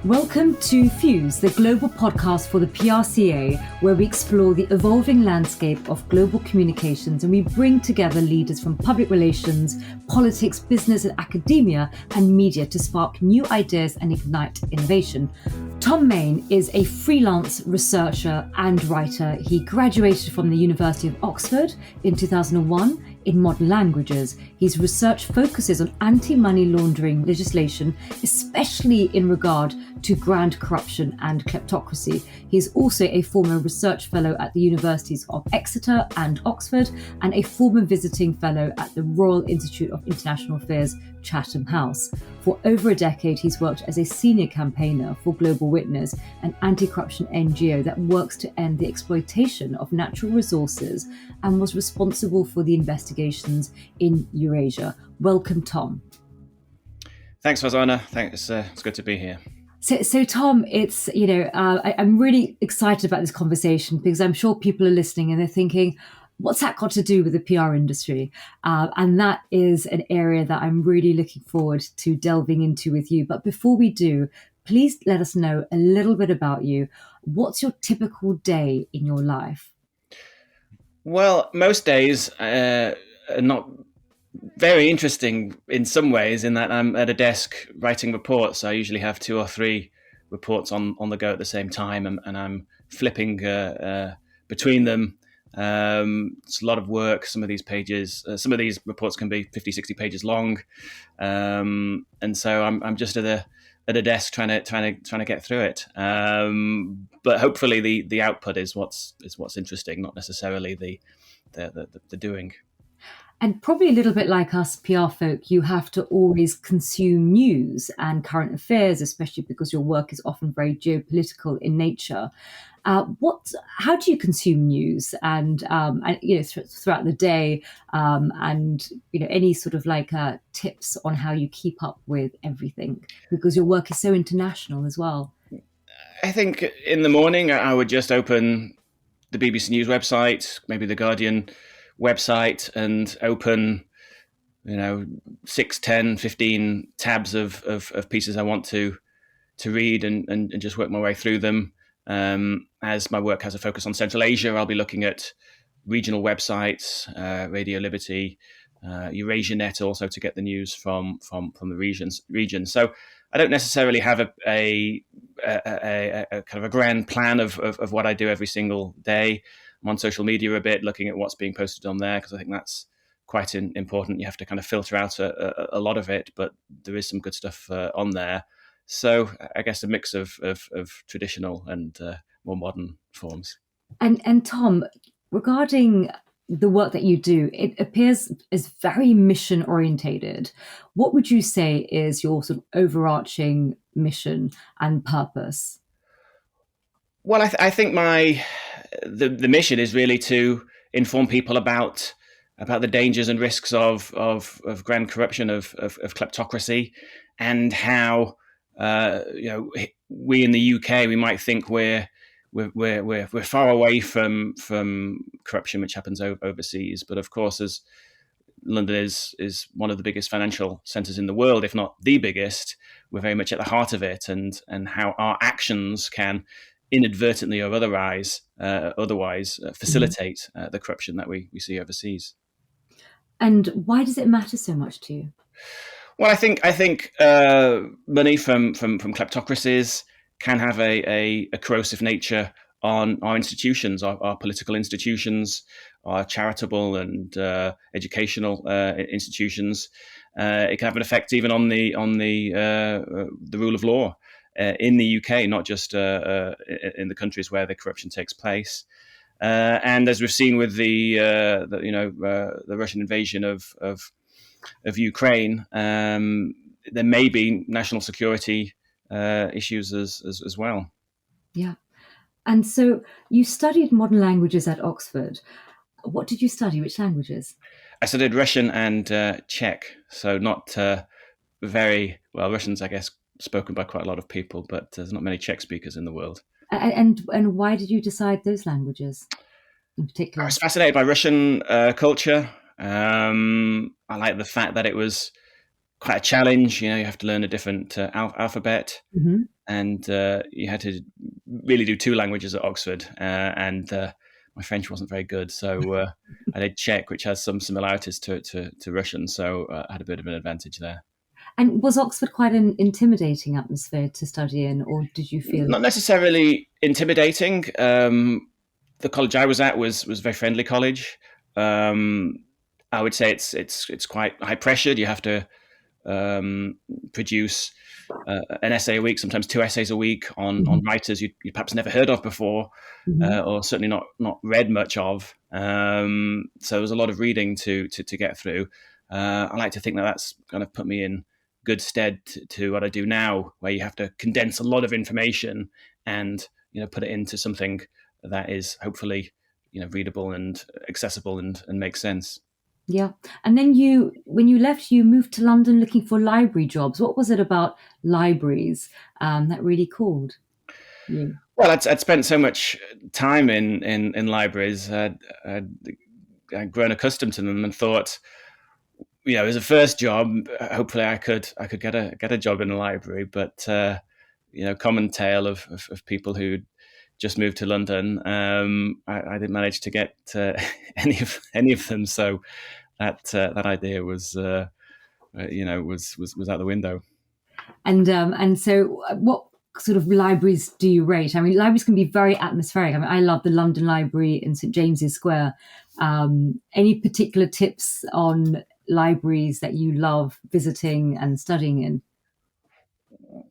Welcome to Fuse, the global podcast for the PRCA, where we explore the evolving landscape of global communications and we bring together leaders from public relations, politics, business and academia and media to spark new ideas and ignite innovation. Tom Mayne is a freelance researcher and writer. He graduated from the University of Oxford in 2001 in modern languages. His research focuses on anti-money laundering legislation, especially in regard to grand corruption and kleptocracy. He is also a former research fellow at the Universities of Exeter and Oxford and a former visiting fellow at the Royal Institute of International Affairs, Chatham House. For over a decade, he's worked as a senior campaigner for Global Witness, an anti-corruption NGO that works to end the exploitation of natural resources and was responsible for the investigations in Eurasia. Welcome, Tom. Thanks, Farzana. Thanks. It's good to be here. So Tom, it's, I'm really excited about this conversation because I'm sure people are listening and they're thinking, what's that got to do with the PR industry? And that is an area that I'm really looking forward to delving into with you. But before we do, please let us know a little bit about you. What's your typical day in your life? Well, most days are not very interesting in some ways, in that I'm at a desk writing reports. I usually have 2 or 3 reports on the go at the same time, and I'm flipping between them. It's a lot of work. Some of these reports can be 50, 60 pages long, and so I'm just at a desk trying to get through it. But hopefully the output is what's interesting, not necessarily the doing. And probably a little bit like us PR folk, you have to always consume news and current affairs, especially because your work is often very geopolitical in nature. How do you consume news and throughout the day, and any sort of tips on how you keep up with everything, because your work is so international as well? I think in the morning I would just open the BBC News website, maybe the Guardian website, and open 6, 10, 15 tabs of pieces I want to read and just work my way through them. As my work has a focus on Central Asia, I'll be looking at regional websites, Radio Liberty, EurasiaNet, also to get the news from the regions. So I don't necessarily have a kind of a grand plan of what I do every single day. I'm on social media a bit, looking at what's being posted on there, because I think that's quite important. You have to kind of filter out a lot of it, but there is some good stuff on there. So I guess a mix of traditional and more modern forms. And Tom, regarding the work that you do, it appears as very mission orientated. What would you say is your sort of overarching mission and purpose? Well, I think the mission is really to inform people about the dangers and risks of grand corruption, of kleptocracy, and how we in the UK, we might think we're far away from corruption which happens overseas, but of course, as London is one of the biggest financial centres in the world, if not the biggest, we're very much at the heart of it, and how our actions can inadvertently or otherwise facilitate the corruption that we see overseas. And why does it matter so much to you? Well, I think money from kleptocracies can have a corrosive nature on our institutions, our political institutions, our charitable and educational institutions. It can have an effect even on the rule of law in the UK, not just in the countries where the corruption takes place. And as we've seen with the Russian invasion of Ukraine, there may be national security issues as well. Yeah. And so you studied modern languages at Oxford. What did you study? Which languages? I studied Russian and Czech. So not very well. Russian's, I guess, spoken by quite a lot of people, but there's not many Czech speakers in the world. And why did you decide those languages in particular? I was fascinated by Russian culture. I like the fact that it was quite a challenge. You have to learn a different alphabet, Mm-hmm. and you had to really do two languages at Oxford, and my French wasn't very good, so I did Czech, which has some similarities to Russian, so I had a bit of an advantage there. And was Oxford quite an intimidating atmosphere to study in, or did you feel? Not necessarily intimidating. The college I was at was a very friendly college. Um, I would say it's quite high pressured. You have to produce an essay a week, sometimes two essays a week on Mhm. writers you perhaps never heard of before, Mhm. or certainly not read much of. So there's a lot of reading to get through. I like to think that that's kind of put me in good stead to what I do now, where you have to condense a lot of information and put it into something that is hopefully readable and accessible and makes sense. Yeah. And then when you left, you moved to London looking for library jobs. What was it about libraries that really called you? Well, I'd spent so much time in libraries. I'd grown accustomed to them and thought, as a first job, hopefully I could get a job in a library. But common tale of people who just moved to London. I didn't manage to get any of them. So that idea was out the window. And so, what sort of libraries do you rate? I mean, libraries can be very atmospheric. I mean, I love the London Library in St James's Square. Any particular tips on libraries that you love visiting and studying in?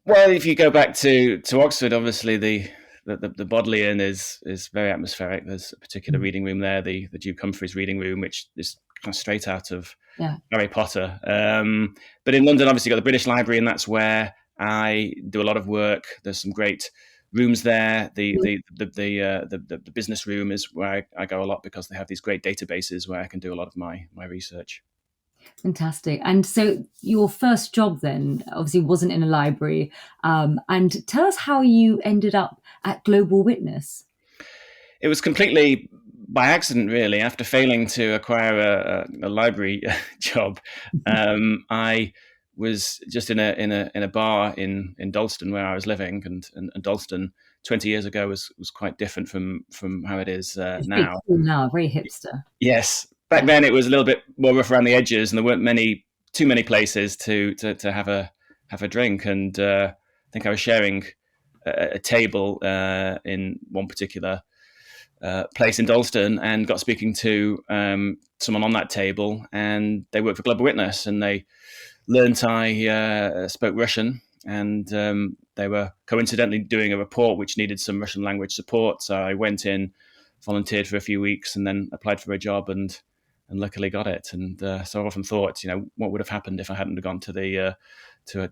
Well, if you go back to Oxford, obviously the Bodleian is very atmospheric. There's a particular Mm. reading room there, the Duke Humphreys reading room, which is kind of straight out of Yeah. Harry Potter. But in London, obviously, you've got the British Library, and that's where I do a lot of work. There's some great rooms there. The business room is where I go a lot because they have these great databases where I can do a lot of my research. Fantastic. And so your first job then obviously wasn't in a library. And tell us how you ended up at Global Witness. It was completely by accident, really. After failing to acquire a library job, I was just in a bar in Dalston where I was living, and Dalston 20 years ago was quite different from how it is It's big now. school now, very hipster. Yes, back Yeah. then it was a little bit more rough around the edges, and there weren't too many places to have a drink. And I think I was sharing a table in one particular place in Dalston, and got speaking to someone on that table, and they worked for Global Witness, and they learnt I spoke Russian, and they were coincidentally doing a report which needed some Russian language support. So I went in, volunteered for a few weeks, and then applied for a job, and luckily got it. And so I've often thought, what would have happened if I hadn't gone to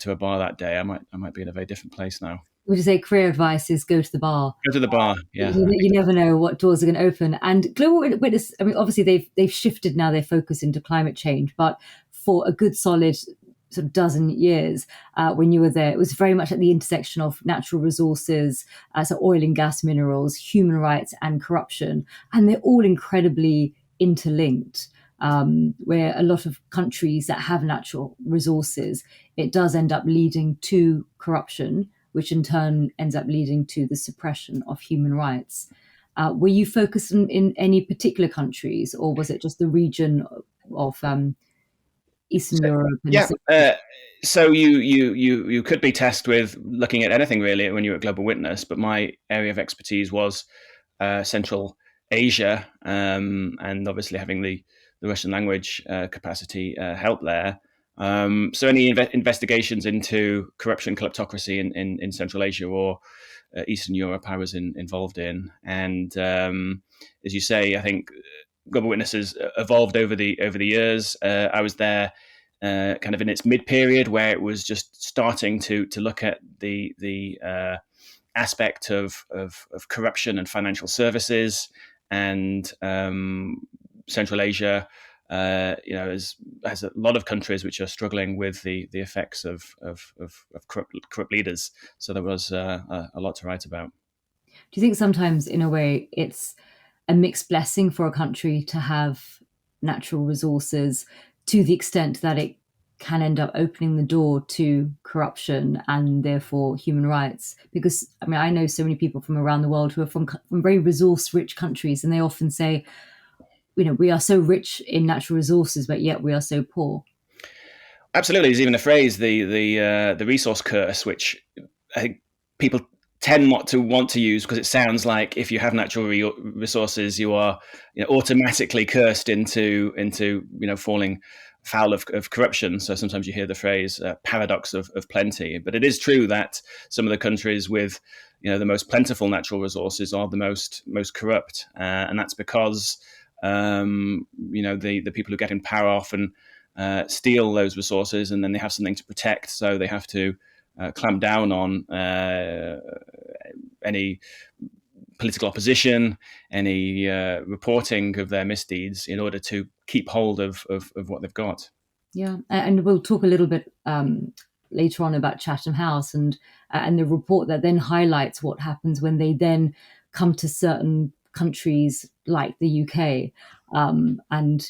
a bar that day? I might be in a very different place now. Would you say career advice is go to the bar? Go to the bar, yeah. You never know what doors are going to open. And Global Witness, I mean, obviously they've shifted now their focus into climate change, but for a good solid sort of dozen years when you were there, it was very much at the intersection of natural resources, so oil and gas, minerals, human rights, and corruption, and they're all incredibly interlinked. Where a lot of countries that have natural resources, it does end up leading to corruption, which in turn ends up leading to the suppression of human rights. Were you focused in any particular countries, or was it just the region of Eastern So, Europe and yeah. So you could be tasked with looking at anything really when you're at Global Witness, but my area of expertise was Central Asia, and obviously having the Russian language capacity helped there. So any investigations into corruption, kleptocracy in Central Asia or Eastern Europe, I was involved in, and as you say, I think Global Witness has evolved over the years. I was there kind of in its mid period where it was just starting to look at the aspect of corruption and financial services, and Central Asia. Has a lot of countries which are struggling with the effects of corrupt leaders. So there was a lot to write about. do you think sometimes, in a way, it's a mixed blessing for a country to have natural resources to the extent that it can end up opening the door to corruption and therefore human rights. Because I mean, I know so many people from around the world who are from very resource-rich countries, and they often say, we are so rich in natural resources, but yet we are so poor. Absolutely, there's even a phrase, the resource curse, which I think people tend not to want to use because it sounds like if you have natural resources, you are automatically cursed into falling foul of corruption. So sometimes you hear the phrase paradox of plenty. But it is true that some of the countries with the most plentiful natural resources are the most corrupt, and that's because the people who get in power often steal those resources, and then they have something to protect, so they have to clamp down on any political opposition, any reporting of their misdeeds in order to keep hold of what they've got. Yeah, and we'll talk a little bit later on about Chatham House and the report that then highlights what happens when they then come to certain countries like the UK, and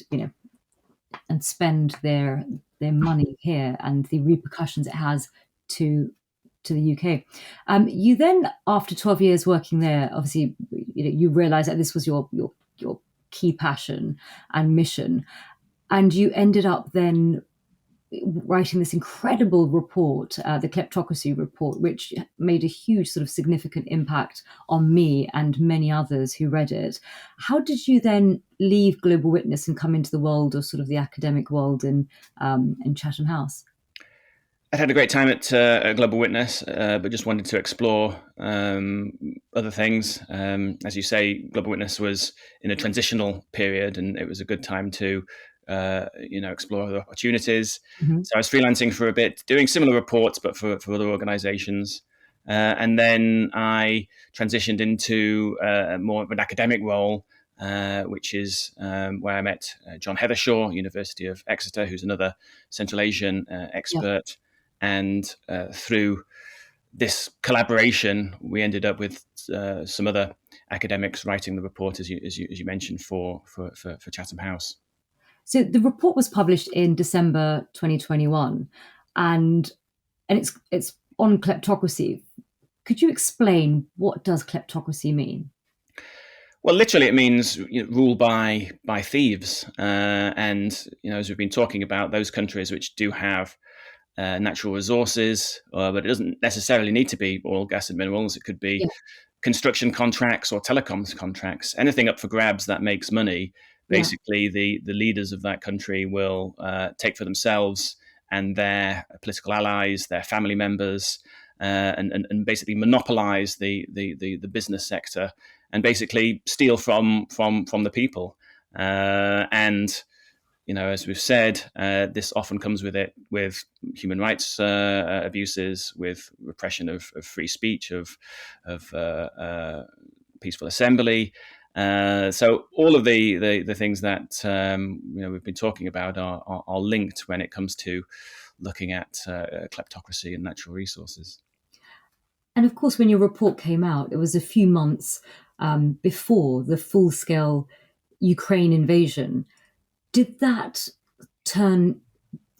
spend their money here and the repercussions it has to the UK. You then, after 12 years working there, obviously, you realised that this was your key passion and mission, and you ended up then writing this incredible report, the Kleptocracy report, which made a huge sort of significant impact on me and many others who read it. How did you then leave Global Witness and come into the world of sort of the academic world in Chatham House? I'd had a great time at Global Witness, but just wanted to explore other things. As you say, Global Witness was in a transitional period, and it was a good time to explore other opportunities. Mm-hmm. So I was freelancing for a bit, doing similar reports, but for other organizations. And then I transitioned into more of an academic role, which is where I met John Heathershaw, University of Exeter, who's another Central Asian expert. Yeah. And through this collaboration, we ended up with some other academics writing the report, as you mentioned, for Chatham House. So the report was published in December 2021, and it's on kleptocracy. Could you explain what does kleptocracy mean? Well, literally, it means rule by thieves, and as we've been talking about, those countries which do have natural resources, but it doesn't necessarily need to be oil, gas, and minerals. It could be construction contracts or telecoms contracts, anything up for grabs that makes money. Basically, the leaders of that country will take for themselves and their political allies, their family members, and basically monopolize the business sector and basically steal from the people. And as we've said, this often comes with human rights abuses, with repression of free speech, of peaceful assembly. So all of the things that we've been talking about are linked when it comes to looking at kleptocracy and natural resources. And of course, when your report came out, it was a few months before the full-scale Ukraine invasion. Did that turn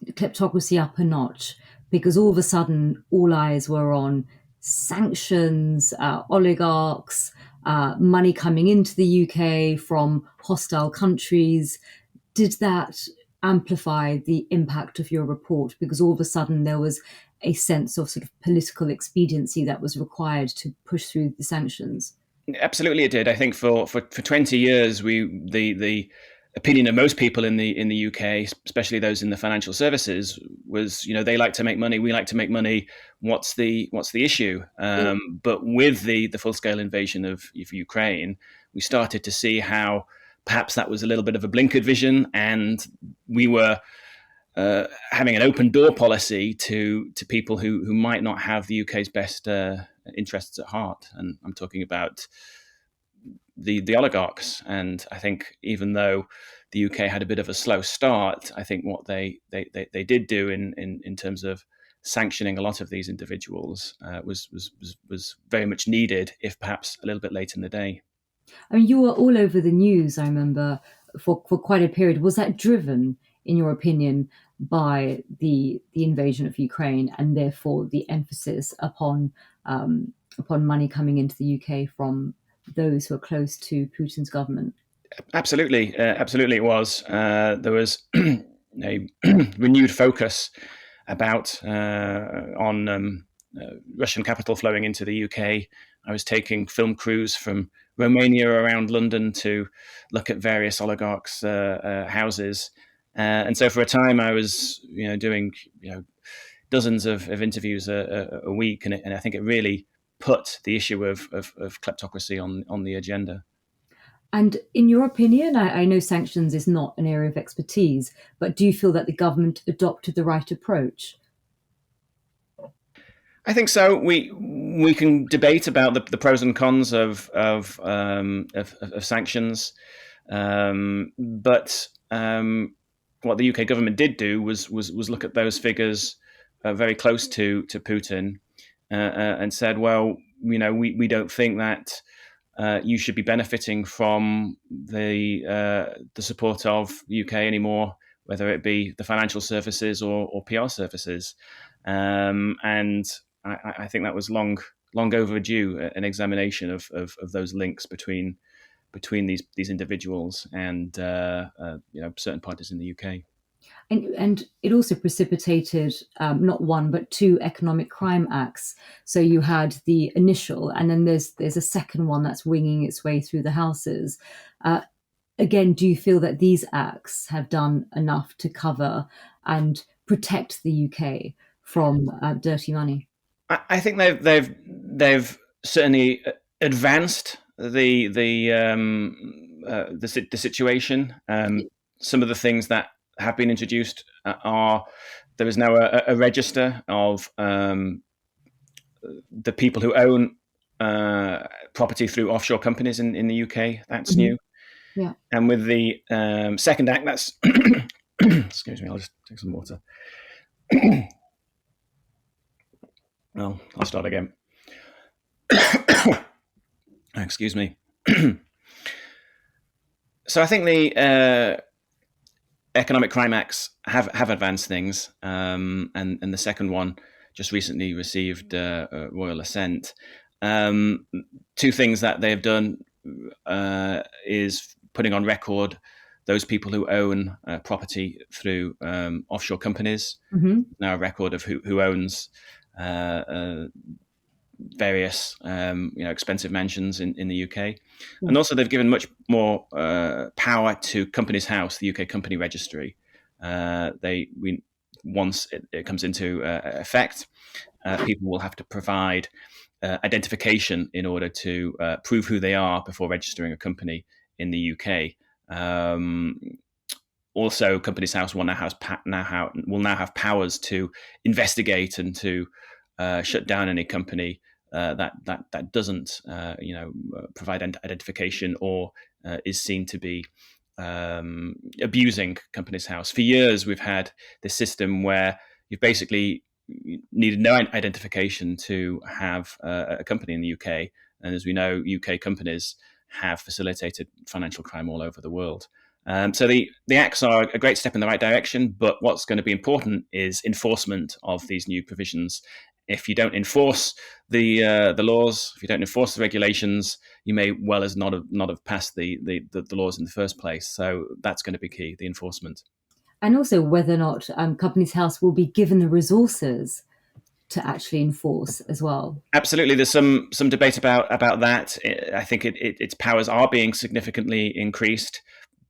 kleptocracy up a notch? Because all of a sudden, all eyes were on sanctions, oligarchs, money coming into the UK from hostile countries. Did that amplify the impact of your report? Because all of a sudden there was a sense of sort of political expediency that was required to push through the sanctions. Absolutely, it did. I think for 20 years, the opinion of most people in the UK, especially those in the financial services, was they like to make money, we like to make money. What's the issue? But with the full scale invasion of Ukraine, we started to see how perhaps that was a little bit of a blinkered vision, and we were having an open door policy to people who might not have the UK's best interests at heart. And I'm talking about the oligarchs. And I think even though the UK had a bit of a slow start, I think what they did do in terms of sanctioning a lot of these individuals was very much needed, if perhaps a little bit late in the day. I mean, you were all over the news, I remember, for quite a period. Was that driven in your opinion, by the invasion of Ukraine, and therefore the emphasis upon money coming into the UK from those who are close to Putin's government? Absolutely, absolutely, it was. There was a renewed focus about on Russian capital flowing into the UK. I was taking film crews from Romania around London to look at various oligarchs' houses, and so for a time I was, doing dozens of interviews a week, and I think it really put the issue of kleptocracy on the agenda. And in your opinion, I know sanctions is not an area of expertise, but do you feel that the government adopted the right approach? I think so. We can debate about the pros and cons of sanctions, but what the UK government did do was look at those figures very close to Putin, and said, well, we don't think that you should be benefiting from the support of UK anymore, whether it be the financial services or PR services, and I think that was long overdue, an examination of those links between these individuals and certain parties in the UK. And it also precipitated not one but two economic crime acts. So you had the initial, and then there's a second one that's winging its way through the houses. Again, do you feel that these acts have done enough to cover and protect the UK from dirty money? I think they've certainly advanced the situation. Some of the things that have been introduced are there is now a register of the people who own property through offshore companies in the UK. That's Mm-hmm. new. Yeah. And with the second act, that's excuse me, I'll just take some water. Well, I'll start again. Excuse me. So I think the economic crime acts have advanced things, and the second one just recently received royal assent. Two things that they've done is putting on record those people who own property through offshore companies. Mm-hmm. Now a record of who owns various expensive mansions in the UK. Yeah. And also they've given much more power to Companies House, the UK company registry. Once it comes into effect, people will have to provide identification in order to prove who they are before registering a company in the UK. Also, Companies House will now have powers to investigate and to shut down any company that doesn't provide identification or is seen to be abusing Companies House. For years, we've had this system where you've basically needed no identification to have a company in the UK. And as we know, UK companies have facilitated financial crime all over the world. So the acts are a great step in the right direction, but what's going to be important is enforcement of these new provisions. If you don't enforce the laws, if you don't enforce the regulations, you may well as not have passed the laws in the first place. So that's going to be key, the enforcement. And also whether or not Companies House will be given the resources to actually enforce as well. Absolutely, there's some debate about that. I think its powers are being significantly increased,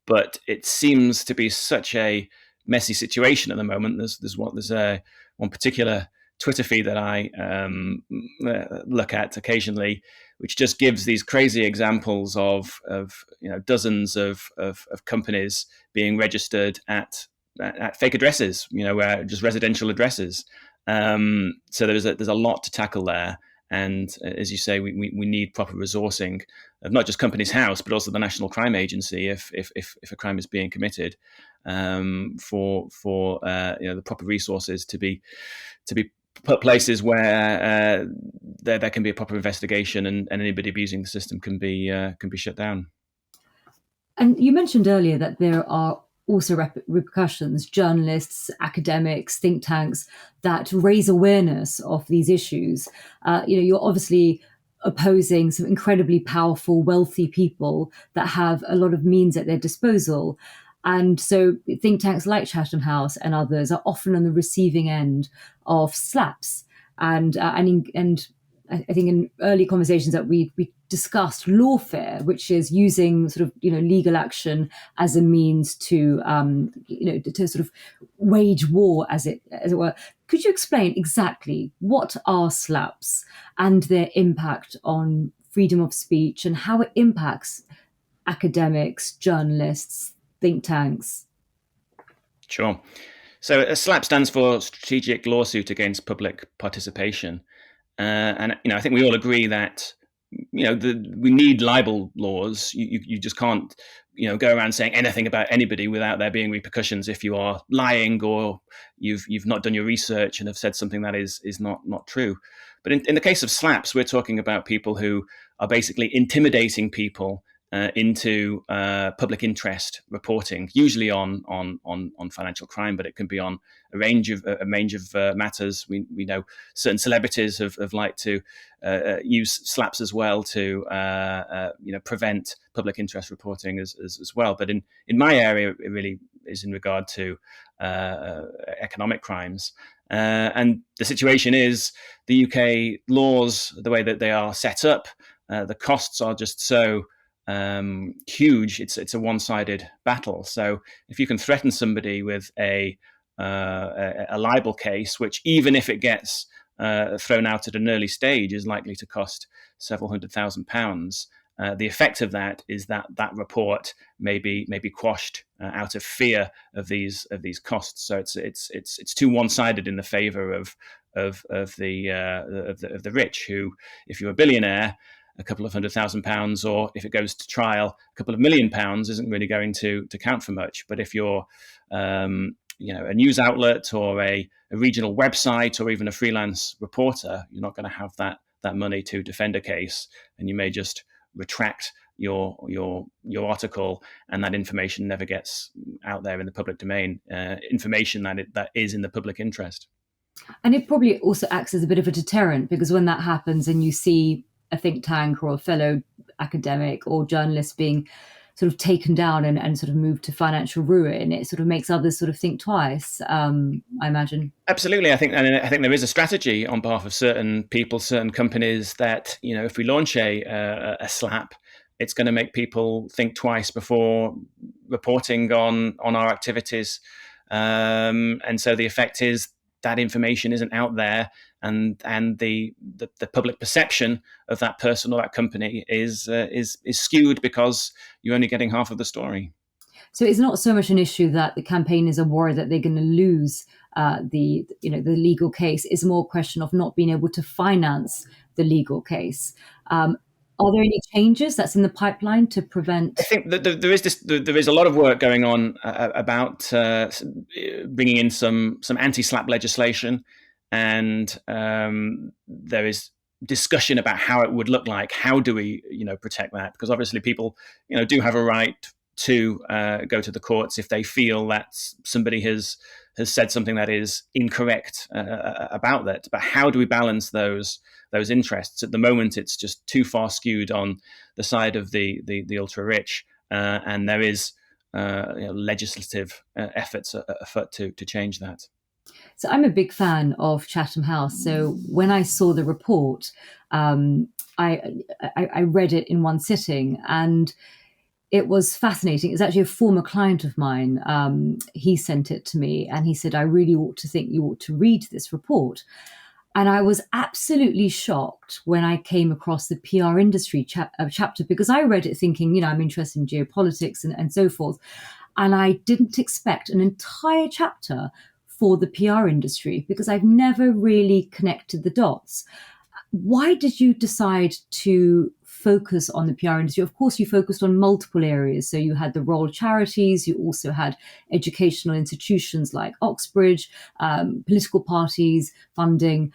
but it seems to be such a messy situation at the moment. There's one particular Twitter feed that I look at occasionally, which just gives these crazy examples of dozens of companies being registered at fake addresses, just residential addresses. So there's a lot to tackle there, and as you say, we need proper resourcing of not just Companies House but also the National Crime Agency if a crime is being committed, for the proper resources to be put places where there can be a proper investigation and anybody abusing the system can be shut down. And you mentioned earlier that there are also repercussions, journalists, academics, think tanks that raise awareness of these issues. You're obviously opposing some incredibly powerful, wealthy people that have a lot of means at their disposal. And so think tanks like Chatham House and others are often on the receiving end of slaps. And I think in early conversations that we discussed lawfare, which is using sort of legal action as a means to to sort of wage war, as it were. Could you explain exactly what are slaps and their impact on freedom of speech and how it impacts academics, journalists, think tanks? Sure. So a SLAP stands for Strategic Lawsuit Against Public Participation. And I think we all agree that we need libel laws. You just can't go around saying anything about anybody without there being repercussions if you are lying or you've not done your research and have said something that is not true. But in the case of slaps, we're talking about people who are basically intimidating people into public interest reporting, usually on financial crime, but it can be on a range of matters. We know certain celebrities have liked to use slaps as well to prevent public interest reporting as well. But in my area, it really is in regard to economic crimes. And the situation is the UK laws, the way that they are set up, the costs are just so huge. It's a one-sided battle. So if you can threaten somebody with a libel case, which even if it gets thrown out at an early stage is likely to cost several £100,000, the effect of that is that report may be quashed out of fear of these costs. So it's too one-sided in the favour of the rich, who, if you're a billionaire, a couple of £100,000, or if it goes to trial, a couple of £1 million isn't really going to count for much. But if you're a news outlet or a regional website or even a freelance reporter, you're not going to have that money to defend a case, and you may just retract your article, and that information never gets out there in the public domain. Information that is in the public interest. And it probably also acts as a bit of a deterrent, because when that happens and you see a think tank or a fellow academic or journalist being sort of taken down and sort of moved to financial ruin, it sort of makes others sort of think twice, I imagine. Absolutely. I think there is a strategy on behalf of certain people, certain companies, that, if we launch a slap, it's going to make people think twice before reporting on our activities. And so the effect is that information isn't out there, and the public perception of that person or that company is skewed because you're only getting half of the story. So it's not so much an issue that the campaigners are worried that they're going to lose the legal case. It's more a question of not being able to finance the legal case. Are there any changes that's in the pipeline to prevent? I think that there is a lot of work going on about bringing in some anti-slap legislation, and there is discussion about how it would look like. How do we protect that? Because obviously people do have a right to go to the courts if they feel that somebody has said something that is incorrect about that. But how do we balance those interests? At the moment, it's just too far skewed on the side of the ultra rich, and there is legislative efforts afoot to change that. So I'm a big fan of Chatham House. So when I saw the report, I read it in one sitting, and it was fascinating. It's actually a former client of mine. He sent it to me and he said, I really think you ought to read this report. And I was absolutely shocked when I came across the PR industry chapter, because I read it thinking, I'm interested in geopolitics and so forth. And I didn't expect an entire chapter for the PR industry, because I've never really connected the dots. Why did you decide to focus on the PR industry? Of course, you focused on multiple areas. So you had the role of charities, you also had educational institutions like Oxbridge, political parties, funding,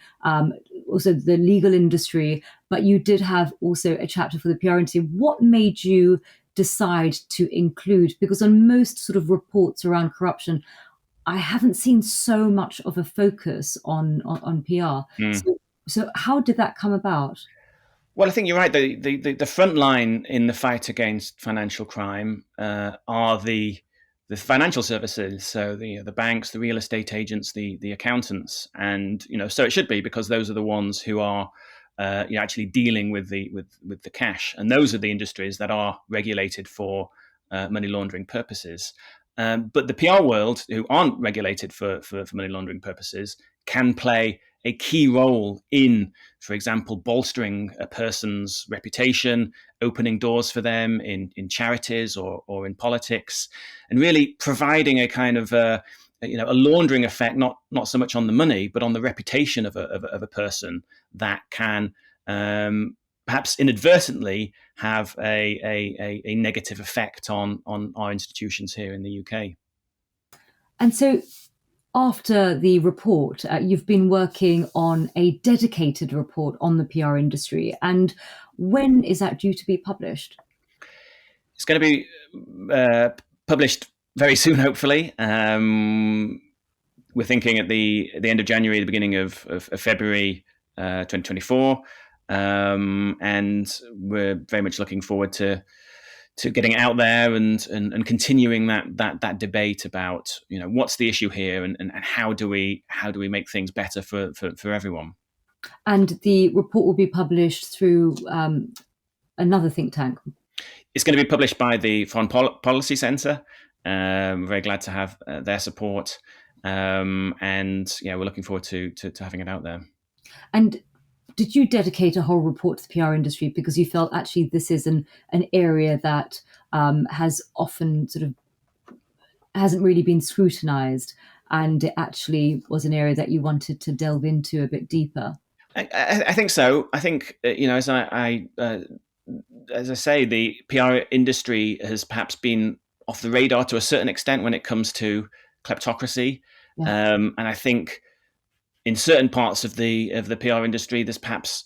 also the legal industry, but you did have also a chapter for the PR industry. What made you decide to include? Because on most sort of reports around corruption, I haven't seen so much of a focus on PR. Mm. So how did that come about? Well, I think you're right. The front line in the fight against financial crime are the financial services, so the banks, the real estate agents, the accountants, and so it should be, because those are the ones who are actually dealing with the cash, and those are the industries that are regulated for money laundering purposes. But the PR world, who aren't regulated for money laundering purposes, can play a key role in, for example, bolstering a person's reputation, opening doors for them in charities or in politics, and really providing a kind of a laundering effect, not so much on the money, but on the reputation of a person, that can perhaps inadvertently have a negative effect on our institutions here in the UK. And so after the report, you've been working on a dedicated report on the PR industry. And when is that due to be published? It's going to be published very soon, hopefully. We're thinking at the end of January, the beginning of February 2024. And we're very much looking forward to getting it out there and continuing that debate about what's the issue here, and how do we make things better for everyone. And the report will be published through another think tank. It's going to be published by the Foreign Policy Centre. We're very glad to have their support, and we're looking forward to having it out there. And did you dedicate a whole report to the PR industry because you felt actually this is an area that has often sort of hasn't really been scrutinized, and it actually was an area that you wanted to delve into a bit deeper? I think so. I think as I say, the PR industry has perhaps been off the radar to a certain extent when it comes to kleptocracy, and I think in certain parts of the PR industry, there's perhaps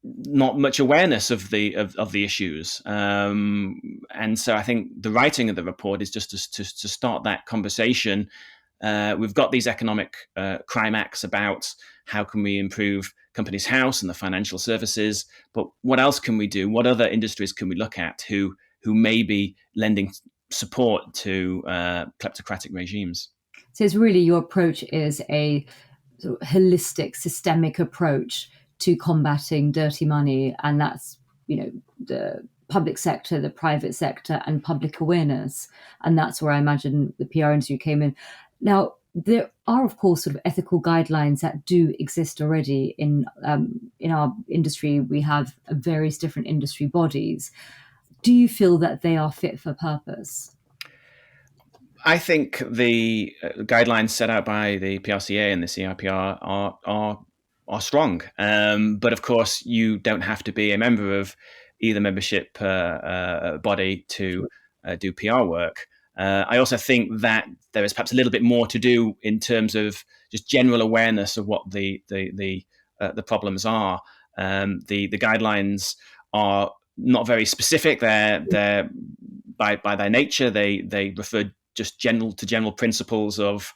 not much awareness of the issues, and so I think the writing of the report is just to start that conversation. We've got these economic crime acts about how can we improve Companies House and the financial services, but what else can we do? What other industries can we look at who may be lending support to kleptocratic regimes? So it's really, your approach is a sort of holistic, systemic approach to combating dirty money, and that's the public sector, the private sector, and public awareness, and that's where I imagine the PR industry came in. Now, there are, of course, sort of ethical guidelines that do exist already in our industry. We have various different industry bodies. Do you feel that they are fit for purpose? I think the guidelines set out by the PRCA and the CIPR are strong, but of course you don't have to be a member of either membership body to do PR work. I also think that there is perhaps a little bit more to do in terms of just general awareness of what the problems are. The guidelines are not very specific. They're by their nature they refer just general principles of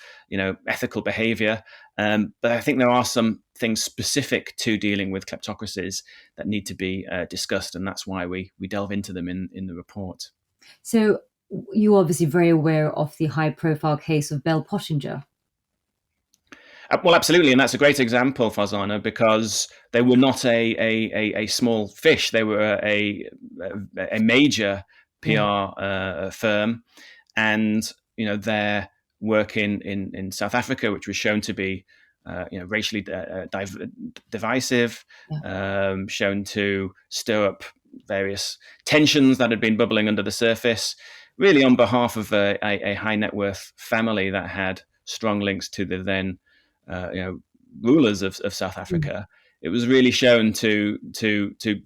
ethical behavior. But I think there are some things specific to dealing with kleptocracies that need to be discussed, and that's why we delve into them in the report. So you're obviously very aware of the high-profile case of Bell Pottinger. Well, absolutely, and that's a great example, Farzana, because they were not a small fish. They were a major PR firm, and their work in South Africa, which was shown to be racially divisive, shown to stir up various tensions that had been bubbling under the surface, really on behalf of a high net worth family that had strong links to the then rulers of South Africa. It was really shown to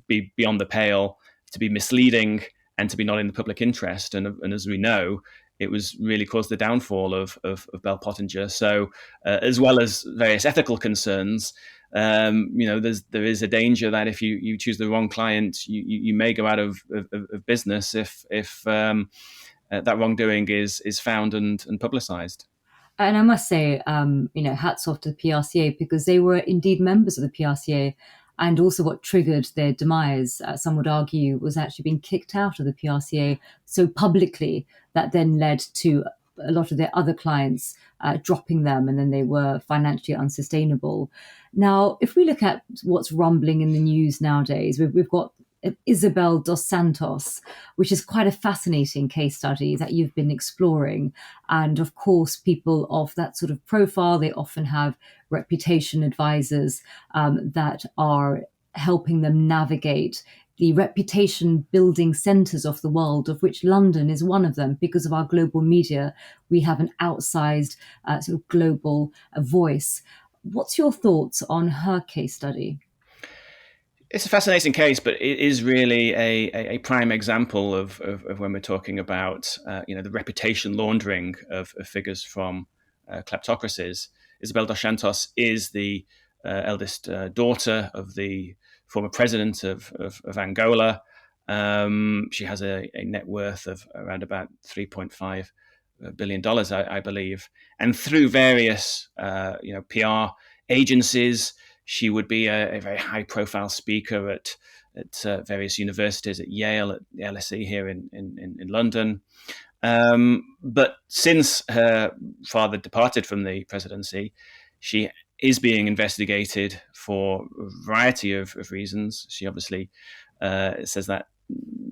be beyond the pale, to be misleading, and to be not in the public interest. And as we know, it was really caused the downfall of Bell Pottinger. So as well as various ethical concerns, there is a danger that if you choose the wrong client, you may go out of business if that wrongdoing is found and publicized. And I must say, hats off to the PRCA, because they were indeed members of the PRCA. And also, what triggered their demise, some would argue, was actually being kicked out of the PRCA so publicly that then led to a lot of their other clients dropping them, and then they were financially unsustainable. Now, if we look at what's rumbling in the news nowadays, we've got Isabel dos Santos, which is quite a fascinating case study that you've been exploring. And of course, people of that sort of profile, they often have reputation advisors that are helping them navigate the reputation building centres of the world, of which London is one of them. Because of our global media, we have an outsized sort of global voice. What's your thoughts on her case study? It's a fascinating case, but it is really a prime example of when we're talking about the reputation laundering of figures from kleptocracies. Isabel dos Santos is the eldest daughter of the former president of Angola. She has a net worth of around about $3.5 billion, I believe, and through various PR agencies. She would be a very high-profile speaker at various universities, at Yale, at the LSE here in London. But since her father departed from the presidency, she is being investigated for a variety of reasons. She obviously says that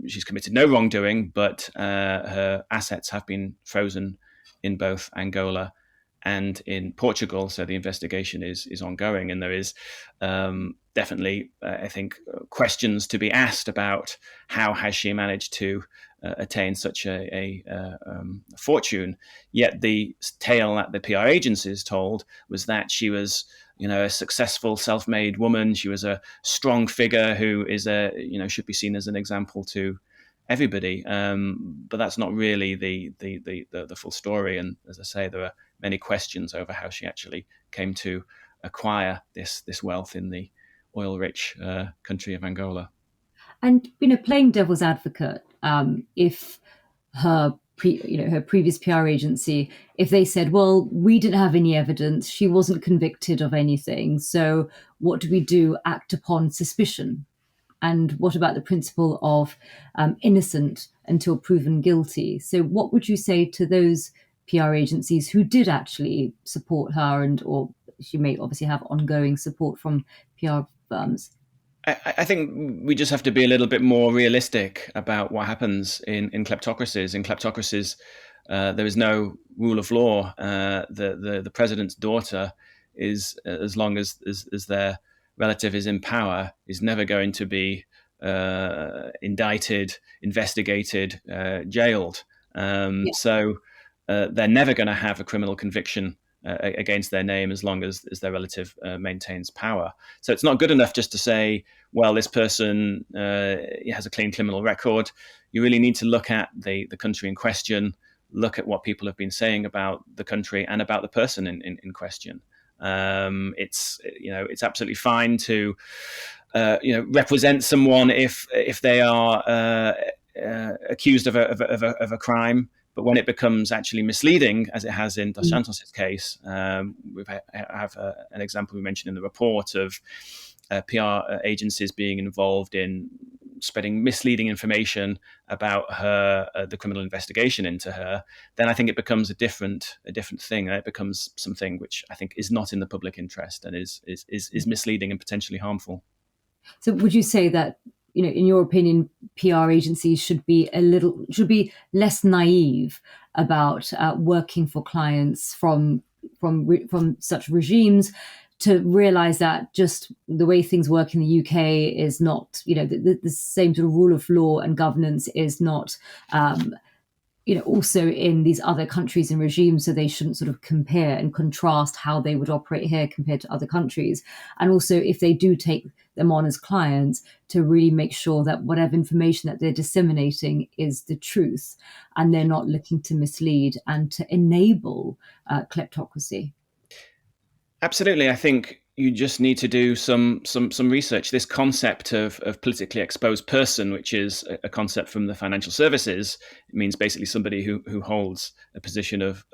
she's committed no wrongdoing, but her assets have been frozen in both Angola and in Portugal. So the investigation is ongoing, and there is definitely, I think, questions to be asked about how has she managed to attain such a fortune. Yet the tale that the PR agencies told was that she was, a successful self-made woman. She was a strong figure who is should be seen as an example to everybody. But that's not really the full story. And as I say, there are many questions over how she actually came to acquire this wealth in the oil-rich country of Angola. And playing devil's advocate, if her her previous PR agency, if they said, well, we didn't have any evidence, she wasn't convicted of anything, so what do we do? Act upon suspicion. And what about the principle of innocent until proven guilty? So what would you say to those PR agencies who did actually support her, or she may obviously have ongoing support from PR firms? I think we just have to be a little bit more realistic about what happens in kleptocracies. In kleptocracies, there is no rule of law. The president's daughter is, as long as their relative is in power, is never going to be indicted, investigated, jailed. So they're never going to have a criminal conviction against their name as long as their relative maintains power. So it's not good enough just to say, well, this person has a clean criminal record. You really need to look at the country in question, look at what people have been saying about the country and about the person in question. It's absolutely fine to represent someone if they are accused of a crime. But when it becomes actually misleading, as it has in Dos Santos' case, we have an example we mentioned in the report of PR agencies being involved in spreading misleading information about her, the criminal investigation into her. Then I think it becomes a different thing, and it becomes something which I think is not in the public interest and is misleading and potentially harmful. So would you say that, in your opinion, PR agencies should be less naive about working for clients from such regimes, to realize that just the way things work in the UK is not, the same sort of rule of law and governance is not, also in these other countries and regimes, so they shouldn't sort of compare and contrast how they would operate here compared to other countries. And also, if they do take them on as clients, to really make sure that whatever information that they're disseminating is the truth, and they're not looking to mislead and to enable kleptocracy. Absolutely. I think you just need to do some research. This concept of politically exposed person, which is a concept from the financial services, it means basically somebody who holds a position of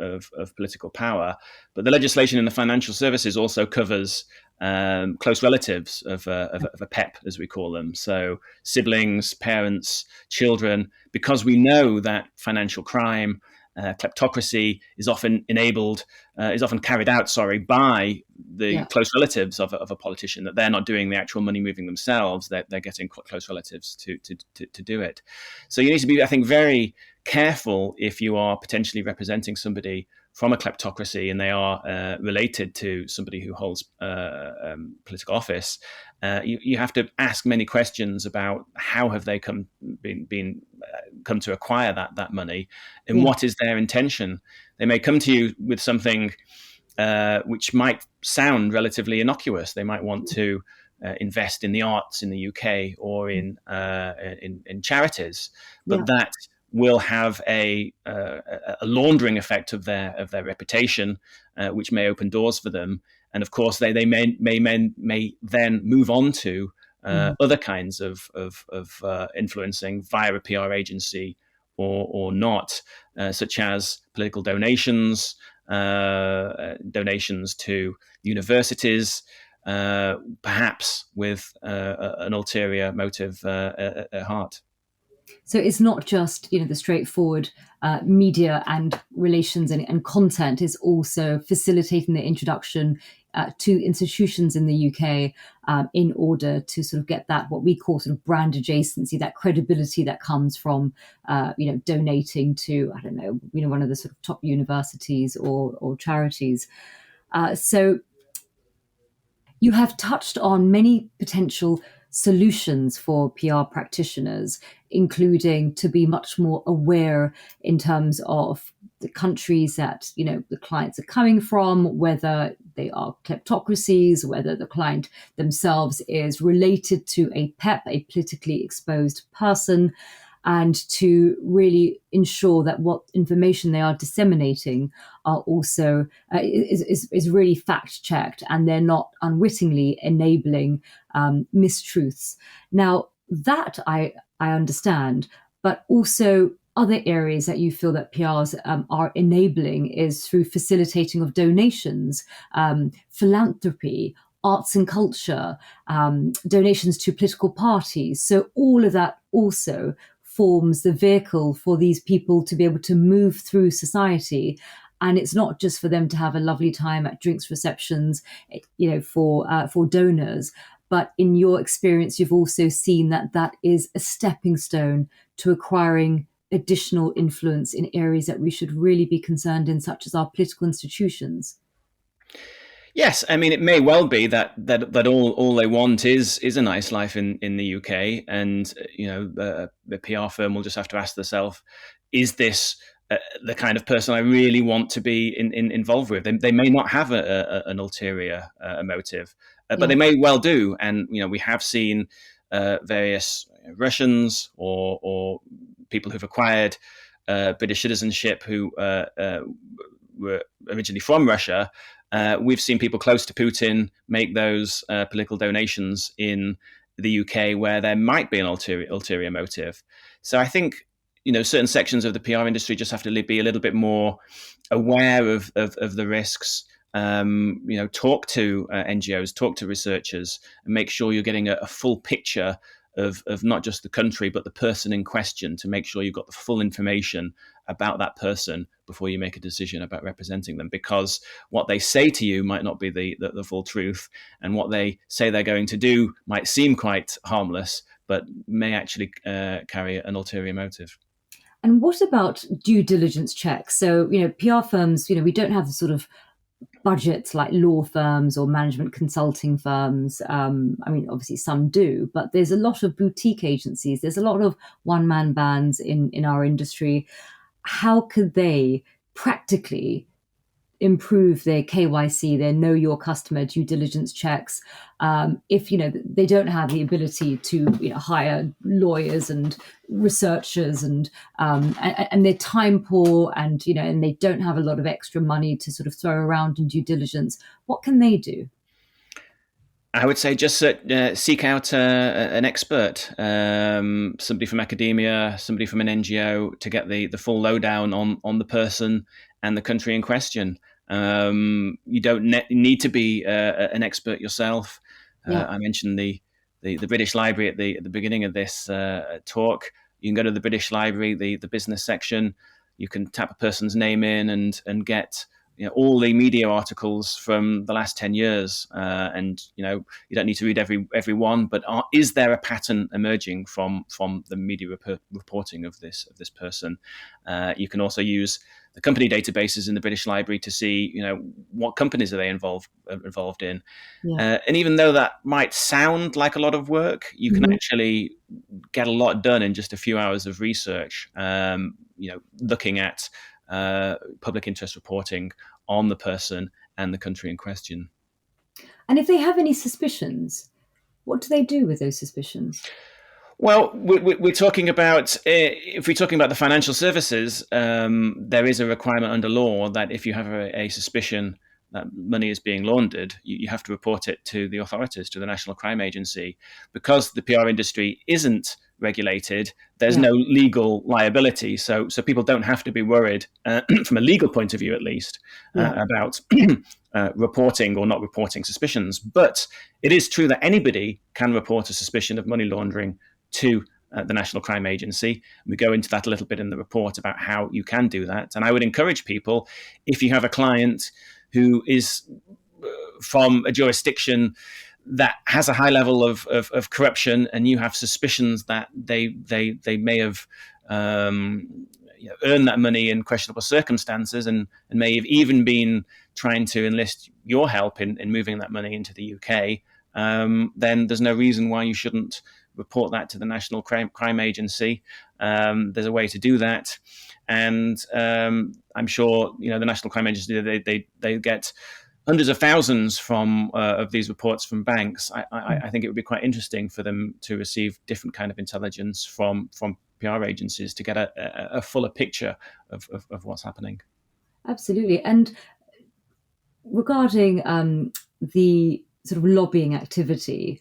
political power. But the legislation in the financial services also covers close relatives of a PEP, as we call them. So siblings, parents, children, because we know that financial crime, kleptocracy is often carried out, by the close relatives of a politician, that they're not doing the actual money moving themselves, they're getting close relatives to do it. So you need to be, I think, very careful if you are potentially representing somebody from a kleptocracy and they are related to somebody who holds political office. You have to ask many questions about how have they come to acquire that money, and what is their intention. They may come to you with something which might sound relatively innocuous. They might want to invest in the arts in the UK or in charities, but that will have a laundering effect of their reputation, which may open doors for them. And of course, they may then move on to other kinds of influencing via a PR agency or not, such as political donations, donations to universities, perhaps with an ulterior motive at heart. So it's not just the straightforward media and relations and content. Is also facilitating the introduction to institutions in the UK in order to sort of get that what we call sort of brand adjacency, that credibility that comes from donating to one of the sort of top universities or charities. So you have touched on many potential solutions for PR practitioners, including to be much more aware in terms of the countries that the clients are coming from, whether they are kleptocracies, whether the client themselves is related to a PEP, a politically exposed person, and to really ensure that what information they are disseminating are also is really fact checked, and they're not unwittingly enabling mistruths. Now that I understand, but also other areas that you feel that PRs are enabling is through facilitating of donations, philanthropy, arts and culture, donations to political parties. So all of that also forms the vehicle for these people to be able to move through society. And it's not just for them to have a lovely time at drinks receptions, for donors. But in your experience, you've also seen that that is a stepping stone to acquiring additional influence in areas that we should really be concerned in, such as our political institutions. Yes, I mean, it may well be that all they want is a nice life in the UK, and the PR firm will just have to ask themselves, is this the kind of person I really want to be involved with? They may not have an ulterior motive, but they may well do. And we have seen various Russians or people who've acquired British citizenship who were originally from Russia. We've seen people close to Putin make those political donations in the UK where there might be an ulterior motive. So I think certain sections of the PR industry just have to be a little bit more aware of the risks. Talk to NGOs, talk to researchers, and make sure you're getting a full picture of not just the country but the person in question, to make sure you've got the full information about that person before you make a decision about representing them, because what they say to you might not be the full truth, and what they say they're going to do might seem quite harmless but may actually carry an ulterior motive. And what about due diligence checks? So, PR firms, we don't have the sort of budgets like law firms or management consulting firms. Obviously some do, but there's a lot of boutique agencies. There's a lot of one-man bands in our industry. How could they practically improve their KYC, their know your customer due diligence checks, if they don't have the ability to hire lawyers and researchers and they're time poor and and they don't have a lot of extra money to sort of throw around in due diligence? What can they do? I would say just seek out an expert, somebody from academia, somebody from an NGO, to get the full lowdown on the person and the country in question. You don't need to be an expert yourself. Yeah. I mentioned the British Library at the beginning of this talk. You can go to the British Library, the business section. You can tap a person's name in and get all the media articles from the last 10 years. And, you don't need to read every one, but is there a pattern emerging from the media reporting of this person? You can also use the company databases in the British Library to see, what companies are they involved in. Yeah. And even though that might sound like a lot of work, you can actually get a lot done in just a few hours of research. Looking at public interest reporting on the person and the country in question. And if they have any suspicions, what do they do with those suspicions? Well, we're talking about, if we're talking about the financial services, there is a requirement under law that if you have a suspicion that money is being laundered, you have to report it to the authorities, to the National Crime Agency. Because the PR industry isn't regulated, there's no legal liability. So people don't have to be worried, from a legal point of view at least, about reporting or not reporting suspicions. But it is true that anybody can report a suspicion of money laundering to the National Crime Agency. We go into that a little bit in the report about how you can do that. And I would encourage people, if you have a client who is from a jurisdiction that has a high level of corruption, and you have suspicions that they may have earned that money in questionable circumstances, and may have even been trying to enlist your help in moving that money into the UK, then there's no reason why you shouldn't report that to the National Crime Agency. There's a way to do that, and I'm sure the National Crime Agency, they get hundreds of thousands of these reports from banks. I think it would be quite interesting for them to receive different kind of intelligence from PR agencies to get a fuller picture of what's happening. Absolutely. And regarding the sort of lobbying activity,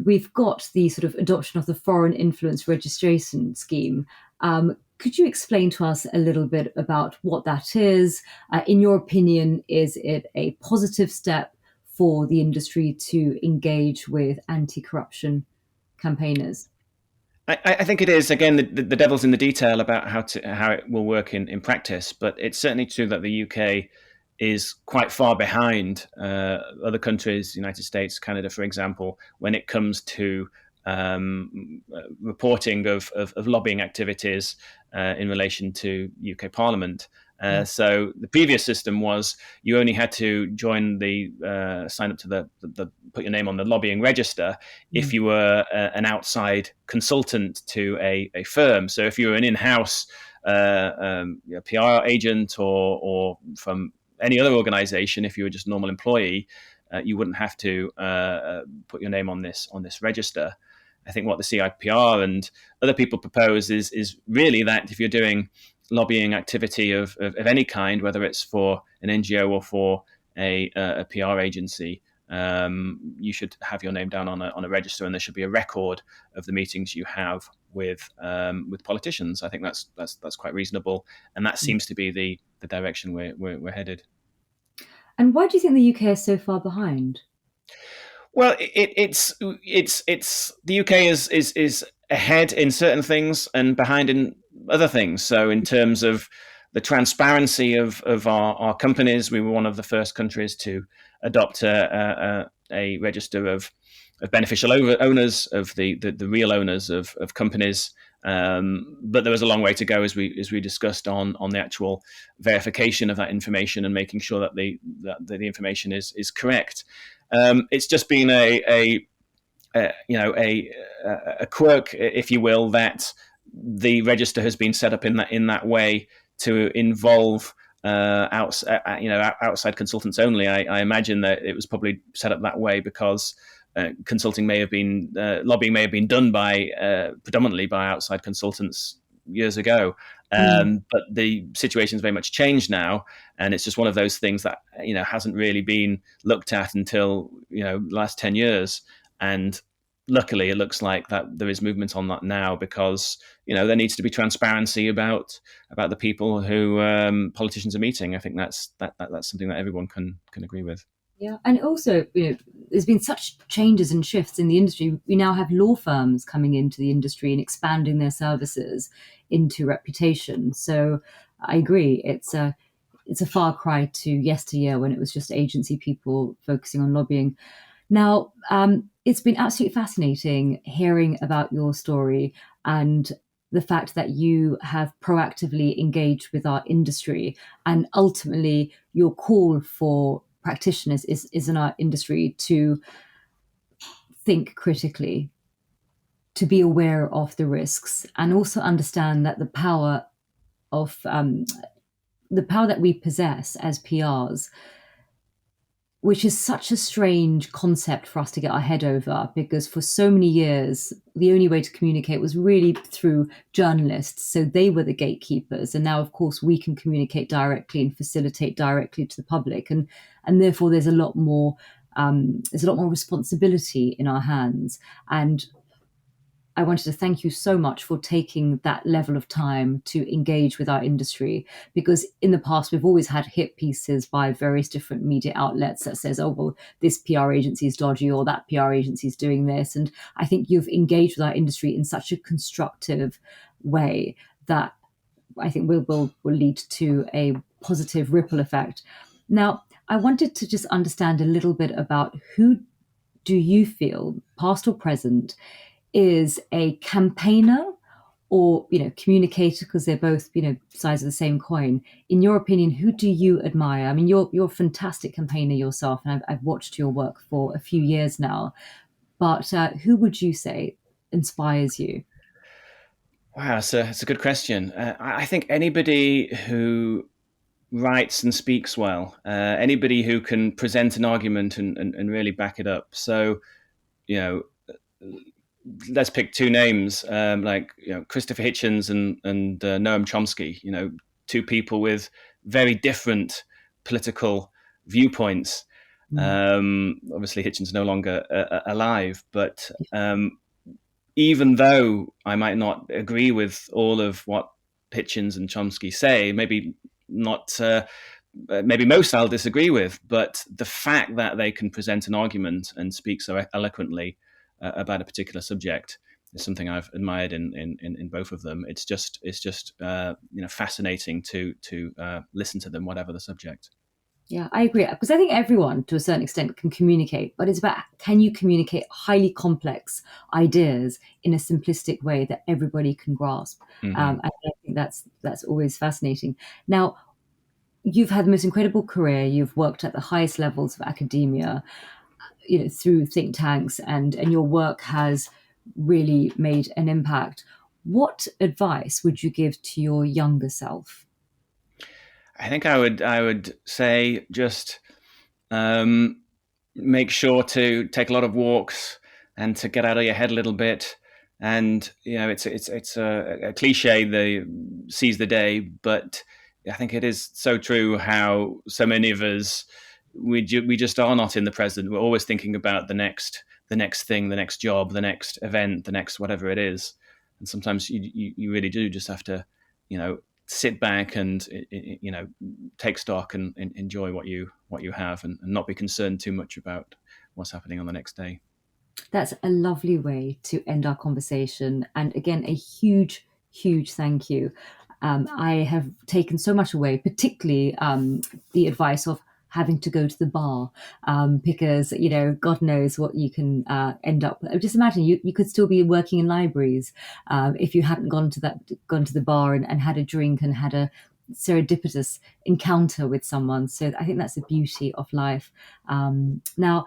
we've got the sort of adoption of the Foreign Influence Registration Scheme. Could you explain to us a little bit about what that is? In your opinion, is it a positive step for the industry to engage with anti-corruption campaigners? I think it is. Again, the devil's in the detail about how it will work in practice. But it's certainly true that the UK is quite far behind other countries, United States, Canada, for example, when it comes to reporting of lobbying activities in relation to UK Parliament. So the previous system was you only had to sign up to the put your name on the lobbying register if you were an outside consultant to a firm. So if you were an in-house PR agent or from any other organization, if you were just a normal employee, you wouldn't have to put your name on this register. I think what the CIPR and other people propose is really that if you're doing lobbying activity of any kind, whether it's for an NGO or for a PR agency, you should have your name down on a register, and there should be a record of the meetings you have with politicians. I think that's quite reasonable, and that seems to be the direction we're headed. And why do you think the UK is so far behind? Well, it's the UK is ahead in certain things and behind in other things. So in terms of the transparency of our companies, we were one of the first countries to adopt a register of beneficial owners, of the real owners of companies. But there was a long way to go, as we discussed, on the actual verification of that information and making sure that the information is correct. It's just been a quirk, if you will, that the register has been set up in that way to involve outside consultants only. I imagine that it was probably set up that way because lobbying may have been done by predominantly by outside consultants years ago. But the situation's very much changed now, and it's just one of those things that hasn't really been looked at until the last 10 years. And luckily, it looks like that there is movement on that now, because there needs to be transparency about the people who politicians are meeting. I think that's something that everyone can agree with. Yeah, and also, there's been such changes and shifts in the industry. We now have law firms coming into the industry and expanding their services into reputation. So I agree, it's a far cry to yesteryear when it was just agency people focusing on lobbying. Now, it's been absolutely fascinating hearing about your story and the fact that you have proactively engaged with our industry, and ultimately your call for practitioners is in our industry to think critically, to be aware of the risks, and also understand that the power that we possess as PRs, which is such a strange concept for us to get our head over, because for so many years, the only way to communicate was really through journalists. So they were the gatekeepers. And now, of course, we can communicate directly and facilitate directly to the public. And therefore, there's a lot more responsibility in our hands. And I wanted to thank you so much for taking that level of time to engage with our industry, because in the past we've always had hit pieces by various different media outlets that says, oh, well, this PR agency is dodgy or that PR agency is doing this. And I think you've engaged with our industry in such a constructive way that I think will lead to a positive ripple effect. Now, I wanted to just understand a little bit about who do you feel, past or present, is a campaigner or communicator, because they're both sides of the same coin. In your opinion, who do you admire? I mean, you're a fantastic campaigner yourself, and I've watched your work for a few years now. But who would you say inspires you? Wow, it's a good question. I think anybody who writes and speaks well, anybody who can present an argument and really back it up. So, let's pick two names, like Christopher Hitchens and Noam Chomsky. Two people with very different political viewpoints. Obviously, Hitchens no longer alive, but even though I might not agree with all of what Hitchens and Chomsky say, maybe not. Maybe most I'll disagree with, but the fact that they can present an argument and speak so eloquently about a particular subject is something I've admired in both of them. It's just fascinating to listen to them, whatever the subject. Yeah, I agree, because I think everyone to a certain extent can communicate, but it's about, can you communicate highly complex ideas in a simplistic way that everybody can grasp? Mm-hmm. And I think that's always fascinating. Now, you've had the most incredible career. You've worked at the highest levels of academia, through think tanks, and your work has really made an impact. What advice would you give to your younger self? I think I would say just make sure to take a lot of walks and to get out of your head a little bit. And it's a cliche, the seize the day, but I think it is so true how so many of us we just are not in the present. We're always thinking about the next thing, the next job, the next event, the next whatever it is. And sometimes you really do just have to sit back and take stock and enjoy what you have, and not be concerned too much about what's happening on the next day. That's a lovely way to end our conversation. And again, a huge, huge thank you. I have taken so much away, particularly the advice of having to go to the bar, because God knows what you can end up. Just imagine you could still be working in libraries if you hadn't gone to the bar and had a drink and had a serendipitous encounter with someone. So I think that's the beauty of life. Now,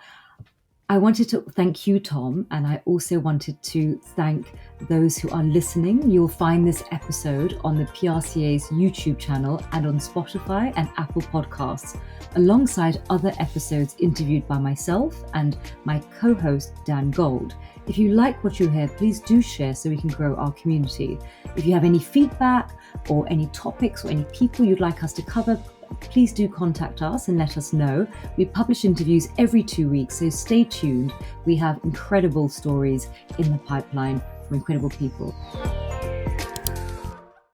I wanted to thank you, Tom, and I also wanted to thank Those who are listening, you'll find this episode on the PRCA's YouTube channel and on Spotify and Apple Podcasts, alongside other episodes interviewed by myself and my co-host, Dan Gold. If you like what you hear, please do share so we can grow our community. If you have any feedback or any topics or any people you'd like us to cover, please do contact us and let us know. We publish interviews every 2 weeks, so stay tuned. We have incredible stories in the pipeline from incredible people.